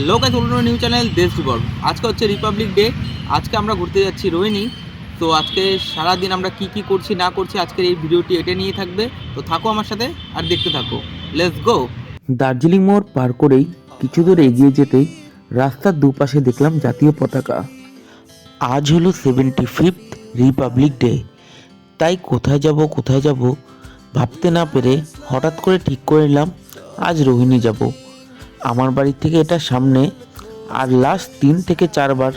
Hello guys, welcome to new channel দেশ জীবন। আজকে হচ্ছে রিপাবলিক ডে। আজকে আমরা ঘুরতে যাচ্ছি রোহিণী। তো আজকে সারাদিন আমরা কি করছি না করছি আজকের এই ভিডিওটি এটা নিয়ে থাকবে। তো থাকো আমার সাথে আর দেখতে থাকো। Let's go. দার্জিলিং মোড় পার করেই কিছু দূর এগিয়ে যেতেই রাস্তার দুপাশে দেখলাম জাতীয় পতাকা। আজ হলো 75th রিপাবলিক ডে। তাই কোথায় যাব ভাবতে না পেরে হঠাৎ করে ঠিক করে নিলাম আজ রোহিণী যাব। আমার বাড়ি থেকে এটা সামনে, আর লাস্ট 3 থেকে 4 বার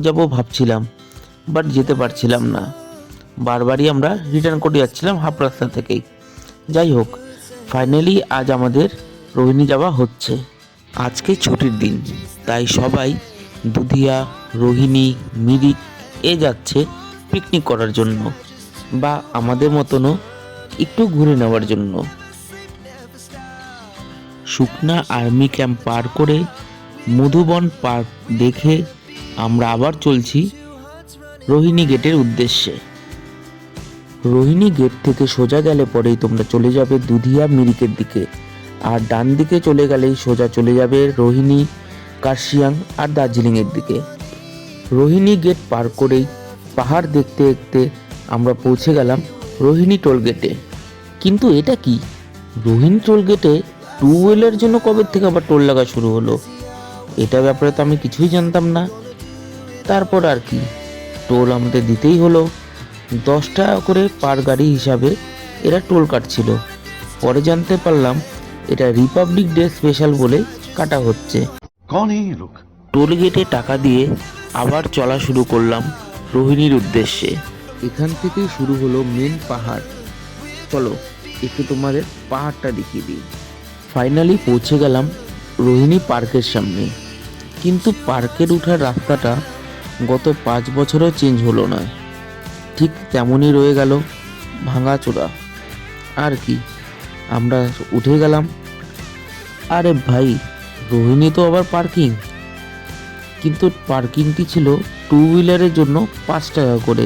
যাব ভাবছিলাম, বাট যেতে পারছিলাম না। বারবারই আমরা রিটার্ন করে যাচ্ছিলাম হাফ রাস্তা থেকেই। যাই হোক, ফাইনালি আজ আমাদের রোহিণী যাওয়া হচ্ছে। আজকে ছুটির দিন, তাই সবাই দুধিয়া, রোহিণী, মিরিক যাচ্ছে পিকনিক করার জন্য, বা আমাদের মতনও একটু ঘুরে নেওয়ার জন্য। শুকনা আর্মি ক্যাম্প পার করে মধুবন পার্ক দেখে আমরা আবার চলছি রোহিণী গেটের উদ্দেশ্যে। রোহিণী গেট থেকে সোজা গেলে পরেই তোমরা চলে যাবে দুধিয়া মিরিকের দিকে, আর ডান দিকে চলে গেলেই সোজা চলে যাবে রোহিণী, কার্শিয়াং আর দার্জিলিংয়ের দিকে। রোহিণী গেট পার করেই পাহাড় দেখতে দেখতে আমরা পৌঁছে গেলাম রোহিণী টোল গেটে। কিন্তু এটা কি, রোহিণী টোল গেটে 2 হুইলারের জন্য কবে থেকে আবার টোল লাগা শুরু হলো? এটা ব্যাপারে তো আমি কিছুই জানতাম না। তারপর আর কি, টোল আমাদের দিতেই হলো। 10 টাকা করে পার গাড়ি হিসাবে এরা টোল কাটছিল। পরে জানতে পারলাম এটা রিপাবলিক ডে স্পেশাল বলে কাটা হচ্ছে। টোল গেটে টাকা দিয়ে আবার চলা শুরু করলাম রোহিণীর উদ্দেশ্যে। এখান থেকেই শুরু হলো মেন পাহাড়। চলো একটু তোমাদের পাহাড়টা দেখিয়ে দিই। ফাইনালি পৌঁছে গেলাম রোহিণী পার্কের সামনে, কিন্তু পার্কের ওঠার রাস্তাটা গত 5 বছরও চেঞ্জ হলো না, ঠিক তেমনই রয়ে গেল ভাঙাচোরা। আর কি, আমরা উঠে গেলাম। আরে ভাই, রোহিণী তো আবার পার্কিং, কিন্তু পার্কিংটি ছিল 2 হুইলারের জন্য 5 টাকা করে।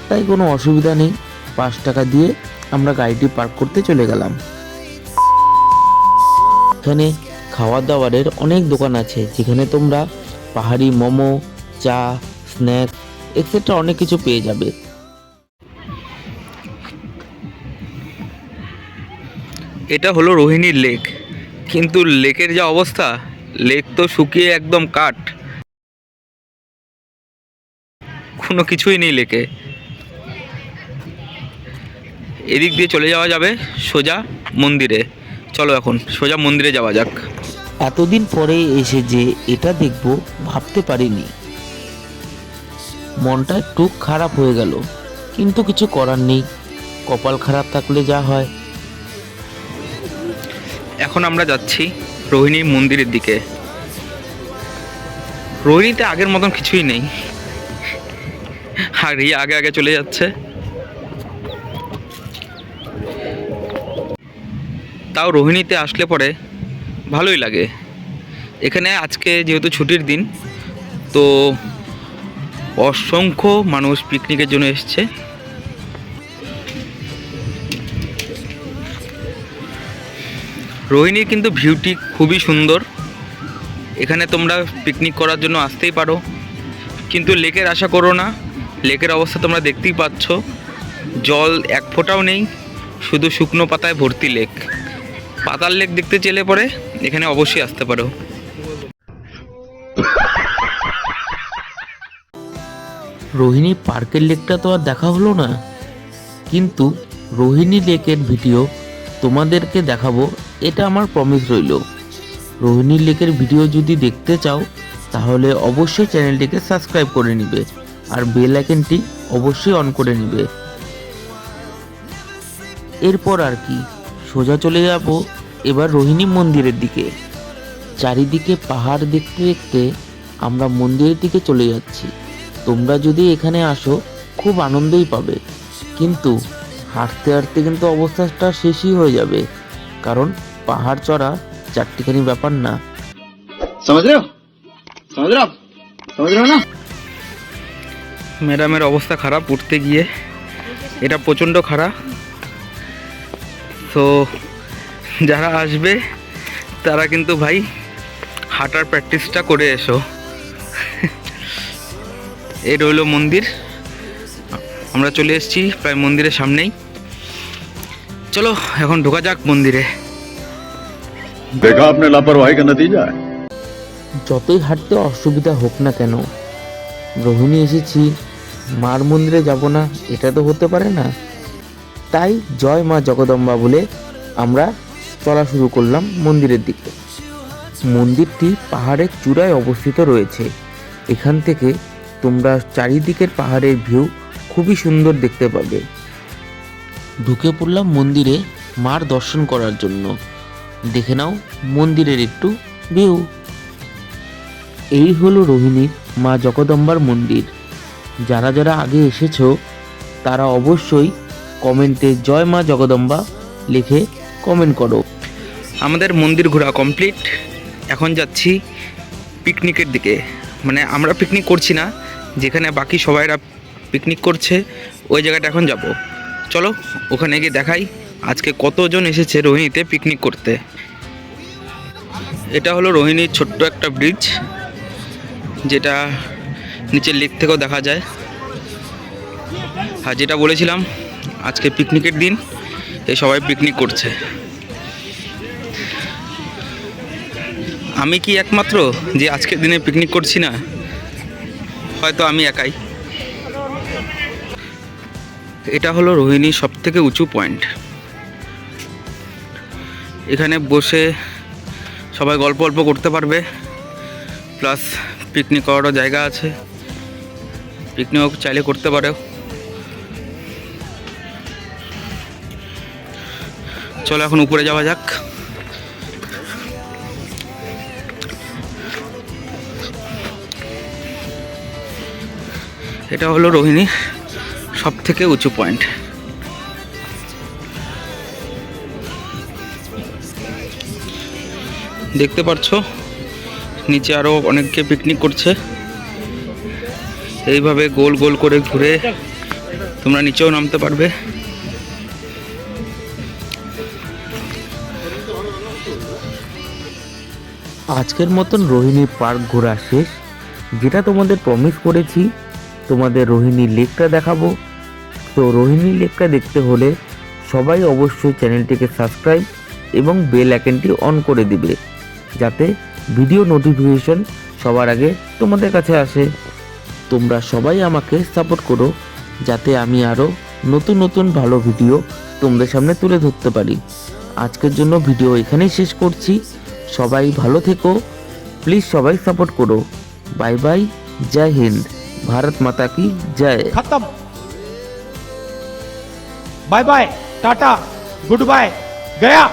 তাই কোনো অসুবিধা নেই, 5 টাকা দিয়ে আমরা গাড়িটি পার্ক করতে চলে গেলাম। এখানে খাওয়া দাওয়ারের অনেক দোকান আছে, যেখানে তোমরা পাহাড়ি মোমো, চা, স্ন্যাক্স এক্সেট্রা অনেক কিছু পেয়ে যাবে। এটা হলো রোহিণীর লেক, কিন্তু লেকের যা অবস্থা, লেক তো শুকিয়ে একদম কাঠ, কোনো কিছুই নেই লেকে। এদিক দিয়ে চলে যাওয়া যাবে সোজা মন্দিরে। চলো এখন সোজা মন্দিরে যাওয়া যাক। এতদিন পরে এসে যে এটা দেখবো ভাবতে পারিনি। মনটা একটু খারাপ হয়ে গেল, কিন্তু কিছু করার নেই, কপাল খারাপ থাকলে যা হয়। এখন আমরা যাচ্ছি রোহিণী মন্দিরের দিকে। রোহিণীতে আগের মতন কিছুই নেই, আর আগে আগে চলে যাচ্ছে। তাও রোহিণীতে আসলে পরে ভালোই লাগে। এখানে আজকে যেহেতু ছুটির দিন, তো অসংখ্য মানুষ পিকনিকের জন্য এসছে। রোহিণীর কিন্তু ভিউটি খুবই সুন্দর। এখানে তোমরা পিকনিক করার জন্য আসতেই পারো, কিন্তু লেকের আশা করো না। লেকের অবস্থা তোমরা দেখতেই পাচ্ছ, জল এক ফোঁটাও নেই, শুধু শুকনো পাতায় ভর্তি লেক। পাতাল লেক দেখতে চেলে পরে এখানে অবশ্যই আসতে পারো। রোহিণী পার্কের লেকটা তো আর দেখা হলো না, কিন্তু রোহিণী লেকের ভিডিও তোমাদেরকে দেখাবো, এটা আমার প্রমিস রইল। রোহিণী লেকের ভিডিও যদি দেখতে চাও তাহলে অবশ্যই চ্যানেলটিকে সাবস্ক্রাইব করে নিবে, আর বেল আইকনটি অবশ্যই অন করে নিবে। এরপর আর কি, সোজা চলে যাব এবার রোহিণী মন্দিরের দিকে। চারিদিকে পাহাড় দেখতে দেখতে আমরা মন্দিরের দিকে চলে যাচ্ছি। তোমরা যদি এখানে আসো খুব আনন্দই পাবে, কিন্তু হাঁটতে হাঁটতে কিন্তু অবস্থাটা শেষই হয়ে যাবে, কারণ পাহাড় চড়া চারটিখানি ব্যাপার না। না ম্যাডামের অবস্থা খারাপ উঠতে গিয়ে, এটা প্রচণ্ড খারাপ। তো যারা আসবে তারা কিন্তু ভাই হাঁটার প্র্যাকটিসটা করে এসো। এই রইল মন্দির, আমরা চলে এসেছি প্রায় মন্দিরের সামনেই। চলো এখন ঢোকা যাক মন্দিরে। देखा आपने लापरवाही का नतीजा है। যতই হাঁটতে অসুবিধা হোক না কেন, রোহিণী এসেছি, মার মন্দিরে যাব না এটা তো হতে পারে না। তাই জয় মা জগদম্বা বলে আমরা চলা শুরু করলাম মন্দিরের দিকে। মন্দিরটি পাহাড়ের চূড়ায় অবস্থিত রয়েছে। এখান থেকে তোমরা চারিদিকের পাহাড়ের ভিউ খুবই সুন্দর দেখতে পাবে। ঢুকে পড়লাম মন্দিরে মার দর্শন করার জন্য। দেখে নাও মন্দিরের একটু ভিউ। এই হলো রোহিণীর মা জগদম্বার মন্দির। যারা যারা আগে এসেছো তারা অবশ্যই কমেন্টে জয় মা জগদম্বা লিখে কমেন্ট করো। আমাদের মন্দির ঘোরা কমপ্লিট, এখন যাচ্ছি পিকনিকের দিকে। মানে আমরা পিকনিক করছি না, যেখানে বাকি সবাইরা পিকনিক করছে ওই জায়গাটা এখন যাব। চলো ওখানে গিয়ে দেখাই আজকে কতজন এসেছে রোহিণীতে পিকনিক করতে। এটা হলো রোহিণীর ছোট্ট একটা ব্রিজ, যেটা নিচের লেক থেকেও দেখা যায়। আর যেটা বলেছিলাম আজকে পিকনিকের দিন, এই সবাই পিকনিক করছে। আমি কি একমাত্র যে আজকের দিনে পিকনিক করছি না? হয়তো আমি একাই। এটা হলো রোহিণীর সবথেকে উঁচু পয়েন্ট। এখানে বসে সবাই গল্প করতে পারবে, প্লাস পিকনিক করারও জায়গা আছে, পিকনিকও চাইলে করতে পারো। চলো এখন উপরে যাওয়া যাক। এটা হলো রোহিণীর সবথেকে উঁচু পয়েন্ট। দেখতে পাচ্ছ নিচে আরও অনেকে পিকনিক করছে। এইভাবে গোল গোল করে ঘুরে তোমরা নিচেও নামতে পারবে। আজকের মতন রোহিণী পার্ক ঘোরা শেষ। যেটা তোমাদের প্রমিস করেছি, তোমাদের রোহিণী লেকটা দেখাবো। তো রোহিণী লেকটা দেখতে হলে সবাই অবশ্যই চ্যানেলটিকে সাবস্ক্রাইব এবং বেল আইকনটি অন করে দিবে, যাতে ভিডিও নোটিফিকেশন সবার আগে তোমাদের কাছে আসে। তোমরা সবাই আমাকে সাপোর্ট করো, যাতে আমি আরও নতুন নতুন ভালো ভিডিও তোমাদের সামনে তুলে ধরতে পারি। আজকের জন্য ভিডিও এখানেই শেষ করছি। সবাই ভালো থেকো, প্লিজ সবাই সাপোর্ট করো। বাই বাই, জয় হিন্দ, भारत माता की जय। खत्म, bye bye, tata, goodbye, गया।